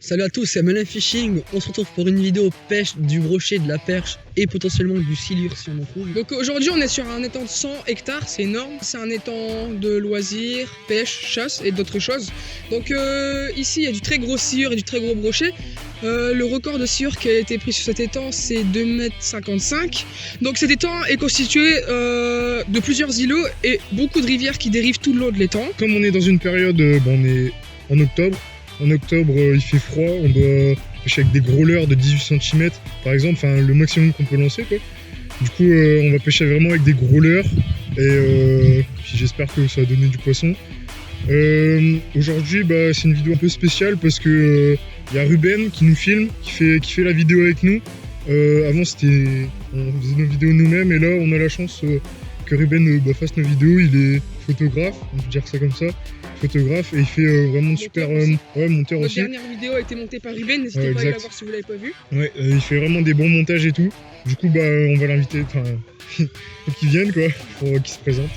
Salut à tous, c'est MLM Fishing. On se retrouve pour une vidéo pêche, du brochet, de la perche et potentiellement du silure si on en trouve. Donc aujourd'hui on est sur un étang de 100 hectares, c'est énorme. C'est un étang de loisirs, pêche, chasse et d'autres choses. Donc ici il y a du très gros silure et du très gros brochet. Le record de silure qui a été pris sur cet étang c'est 2,55 m. Donc cet étang est constitué de plusieurs îlots et beaucoup de rivières qui dérivent tout le long de l'étang. Comme on est dans une période, on est en octobre. En octobre, il fait froid, on doit pêcher avec des gros leurres de 18 cm par exemple, enfin le maximum qu'on peut lancer quoi. Du coup, on va pêcher vraiment avec des gros leurres et puis j'espère que ça va donner du poisson. Aujourd'hui, c'est une vidéo un peu spéciale parce que y a Ruben qui nous filme, qui fait la vidéo avec nous. Avant, on faisait nos vidéos nous-mêmes et là, on a la chance que Ruben fasse nos vidéos. Il est photographe, on peut dire ça comme ça. Photographe et il fait vraiment super monteur aussi. Notre dernière vidéo a été montée par Ruben, n'hésitez pas à aller la voir si vous l'avez pas vue. Ouais, il fait vraiment des bons montages et tout. Du coup on va l'inviter, faut qu'il vienne quoi, pour qu'il se présente.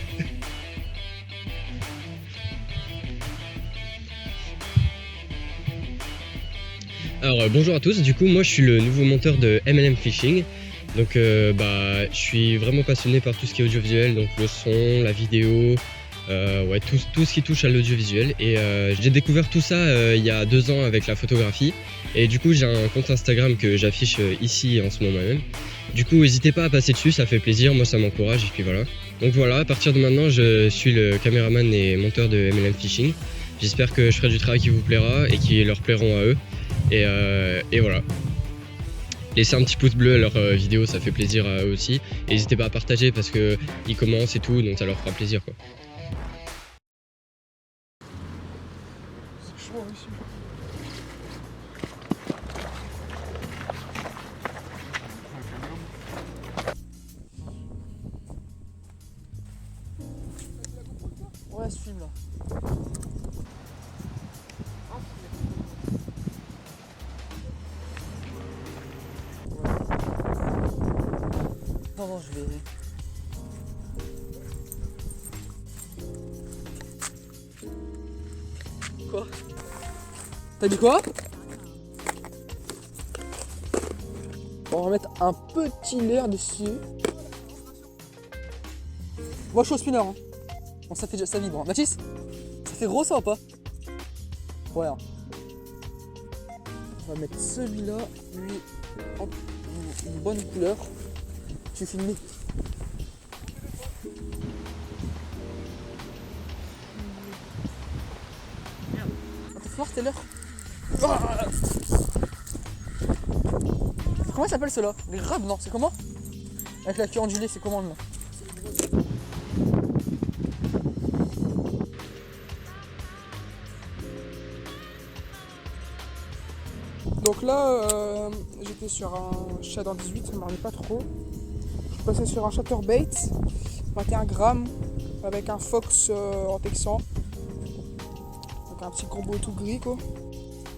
Alors bonjour à tous, du coup moi je suis le nouveau monteur de MLM Fishing. Donc je suis vraiment passionné par tout ce qui est audiovisuel, donc le son, la vidéo, tout ce qui touche à l'audiovisuel. Et j'ai découvert tout ça il y a 2 ans avec la photographie. Et du coup j'ai un compte Instagram que j'affiche ici en ce moment même. Du coup n'hésitez pas à passer dessus, ça fait plaisir, moi ça m'encourage et puis voilà. Donc voilà, à partir de maintenant je suis le caméraman et monteur de MLM Fishing. J'espère que je ferai du travail qui vous plaira et qui leur plairont à eux. Et voilà. Laissez un petit pouce bleu à leur vidéo, ça fait plaisir à eux aussi. Et n'hésitez pas à partager parce qu'ils commencent et tout, donc ça leur fera plaisir quoi. C'est chaud ici. Ouais, ce film là. Non, je vais. Quoi? T'as dit quoi? Bon, on va mettre un petit leurre dessus. Moi je suis au spinner. Hein. Bon, ça vibre. Hein. Mathis, ça fait gros ça ou pas? Ouais. Hein. On va mettre celui-là, lui, hop, une bonne couleur. Je suis filmé. Merde. T'es fort, t'es l'heure. Comment s'appelle ceux-là? Les grabs, non? C'est comment? Avec la queue ondulée, c'est comment le nom? Donc là, j'étais sur un Shadow 18, ça ne m'arrive pas trop. Je suis passé sur un Chatterbait, 21 grammes, avec un Fox en texan. Donc un petit combo tout gris quoi.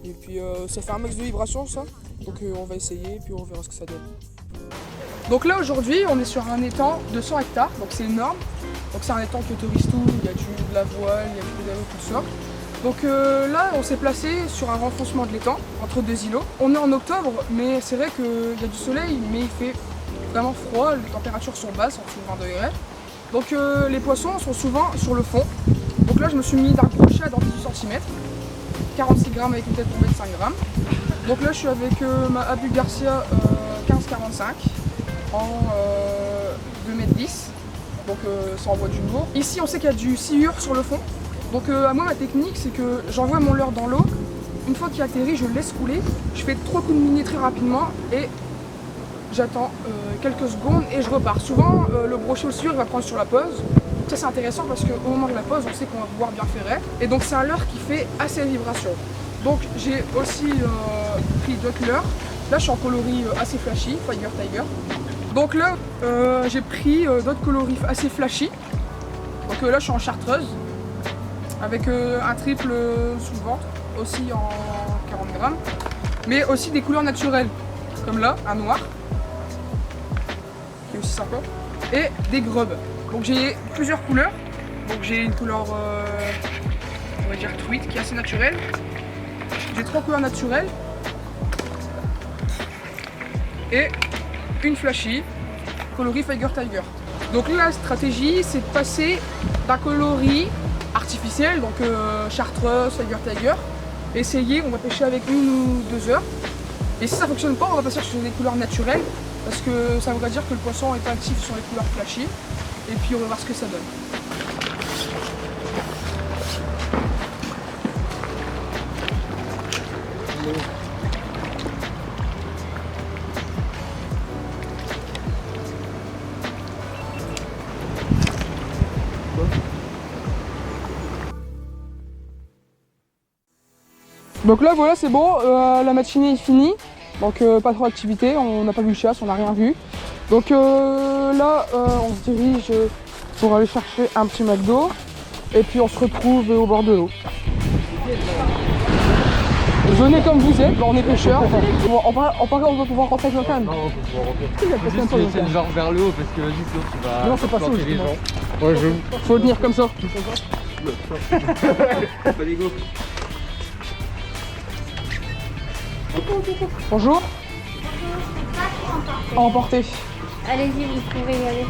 Et puis ça fait un max de vibration ça. Donc on va essayer et puis on verra ce que ça donne. Donc là aujourd'hui on est sur un étang de 100 hectares, donc c'est énorme. Donc c'est un étang qui autorise tout, il y a de la voile, il y a du pédalo, tout ça. Donc là on s'est placé sur un renfoncement de l'étang, entre 2 îlots. On est en octobre, mais c'est vrai qu'il y a du soleil, mais il fait vraiment froid, les températures sont basses, en dessous de 20 degrés. Donc les poissons sont souvent sur le fond. Donc là je me suis mis d'un crochet dans 18 cm, 46 grammes avec une tête tombée de 5 grammes. Donc là je suis avec ma Abu Garcia 1545 en 2,10 m. Donc ça envoie du lourd. Ici on sait qu'il y a du silure sur le fond. Donc à moi ma technique c'est que j'envoie mon leurre dans l'eau. Une fois qu'il atterrit je le laisse couler. Je fais 3 coups de mini très rapidement et j'attends quelques secondes et je repars. Souvent le brochet au silure va prendre sur la pause. Ça c'est intéressant parce qu'au moment de la pause on sait qu'on va pouvoir bien ferrer. Et donc c'est un leurre qui fait assez vibration. Donc j'ai aussi pris d'autres leurres. Là je suis en coloris assez flashy, Fire Tiger. Donc là j'ai pris d'autres coloris assez flashy. Donc là je suis en chartreuse. Avec un triple sous le ventre, aussi en 40 grammes. Mais aussi des couleurs naturelles. Comme là, un noir. Qui est aussi sympa. Et des grubs. Donc j'ai plusieurs couleurs. Donc j'ai une couleur, on va dire tweed, qui est assez naturelle. J'ai 3 couleurs naturelles. Et une flashy, coloris Tiger Tiger. Donc la stratégie, c'est de passer d'un coloris artificiel, donc chartreuse, Tiger Tiger. Essayer, on va pêcher avec 1 ou 2 heures. Et si ça fonctionne pas, on va passer sur des couleurs naturelles. Parce que ça voudrait dire que le poisson est actif sur les couleurs flashy. Et puis on va voir ce que ça donne. Donc là voilà, c'est bon, la matinée est finie. Donc pas trop d'activité, on n'a pas vu le chasse, on n'a rien vu. Donc là on se dirige pour aller chercher un petit McDo et puis on se retrouve au bord de l'eau. Venez comme vous êtes, on est pêcheurs. On va pouvoir rentrer avec le calme. Non, on peut pouvoir rentrer. Juste tu tiens genre vers le haut parce que vas-y sinon tu vas. Non, c'est pas ça. les gens. Ouais, je... Faut le tenir comme ça. Pas d'ego. Bonjour. À emporter. Allez-y, vous pouvez y aller.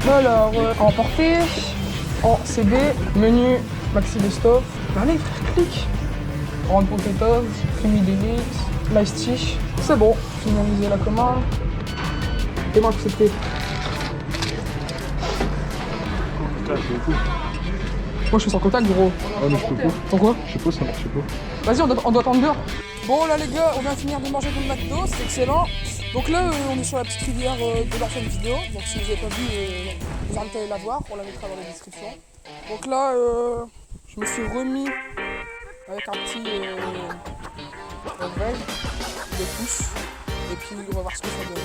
Alors, à emporter. En CD, menu Maxi Best-of. Allez, clique. Round potatoes, creamy delight, nice tea. C'est bon, finaliser la commande. Et moi accepter. Moi je suis sans contact gros. Ah mais je peux pas. Pourquoi? Je sais pas, ça marche pas. Vas-y, on doit attendre dehors. Bon là les gars, on vient de finir de manger dans le McDo, c'est excellent. Donc là on est sur la petite rivière de l'ancienne vidéo. Donc si vous n'avez pas vu, vous invitez à aller la voir, on la mettra dans la description. Donc là je me suis remis avec un petit vrai de pouce. Et puis on va voir ce que ça donne.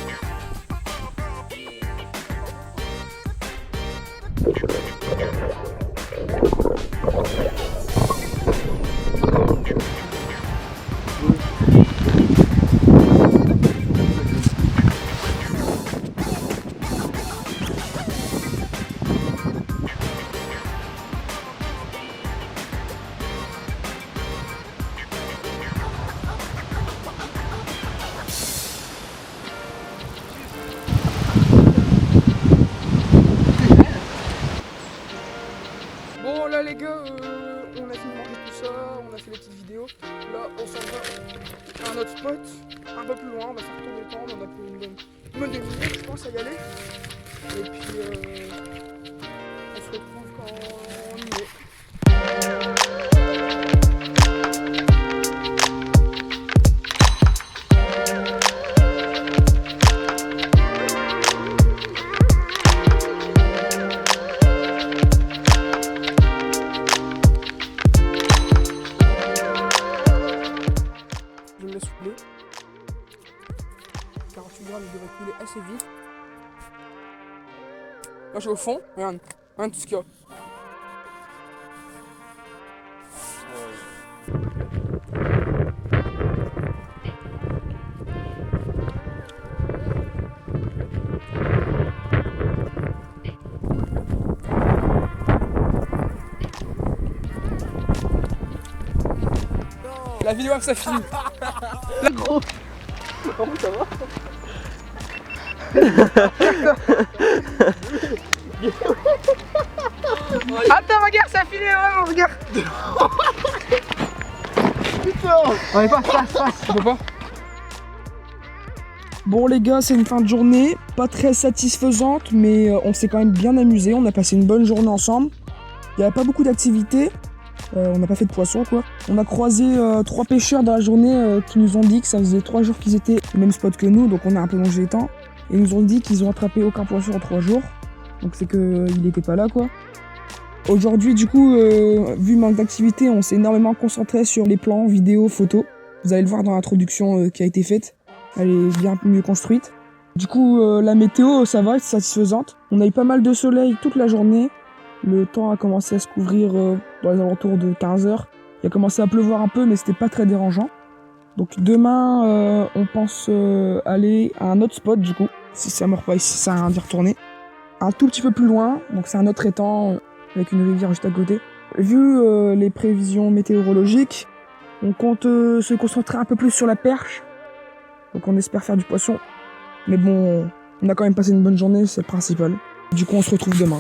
Bon là les gars, on a fini de manger tout ça, on a fait les petites vidéos. Là on s'en va à un autre spot, un peu plus loin, on va faire tourner le temps, on a pris une bonne demi-heure je pense à y aller. Et puis on se retrouve quand on y est. Je me laisse couler. 48 grammes, il devrait couler assez vite. Là, je suis au fond. Regarde tout ce qu'il y a. La vidéo ça finit. Là gros. Comment ça va? Attends, regarde, ça finit vraiment, regarde. Putain. On est pas face. Je peux pas. Bon les gars, c'est une fin de journée, pas très satisfaisante, mais on s'est quand même bien amusé. On a passé une bonne journée ensemble. Il n'y avait pas beaucoup d'activités. On n'a pas fait de poisson quoi. On a croisé 3 pêcheurs dans la journée qui nous ont dit que ça faisait 3 jours qu'ils étaient au même spot que nous, donc on a un peu longé les temps. Et ils nous ont dit qu'ils ont attrapé aucun poisson en 3 jours. Donc c'est qu'il n'était pas là quoi. Aujourd'hui du coup, vu le manque d'activité, on s'est énormément concentré sur les plans, vidéos, photos. Vous allez le voir dans l'introduction qui a été faite. Elle est bien mieux construite. Du coup la météo ça va, c'est satisfaisante. On a eu pas mal de soleil toute la journée. Le temps a commencé à se couvrir dans les alentours de 15 h. Il a commencé à pleuvoir un peu, mais c'était pas très dérangeant. Donc demain, on pense aller à un autre spot du coup. Si ça meurt pas ici, ça sert à rien d'y retourner. Un tout petit peu plus loin, donc c'est un autre étang. avec une rivière juste à côté. Vu les prévisions météorologiques, on compte se concentrer un peu plus sur la perche. Donc on espère faire du poisson. Mais bon, on a quand même passé une bonne journée, c'est le principal. Du coup, on se retrouve demain.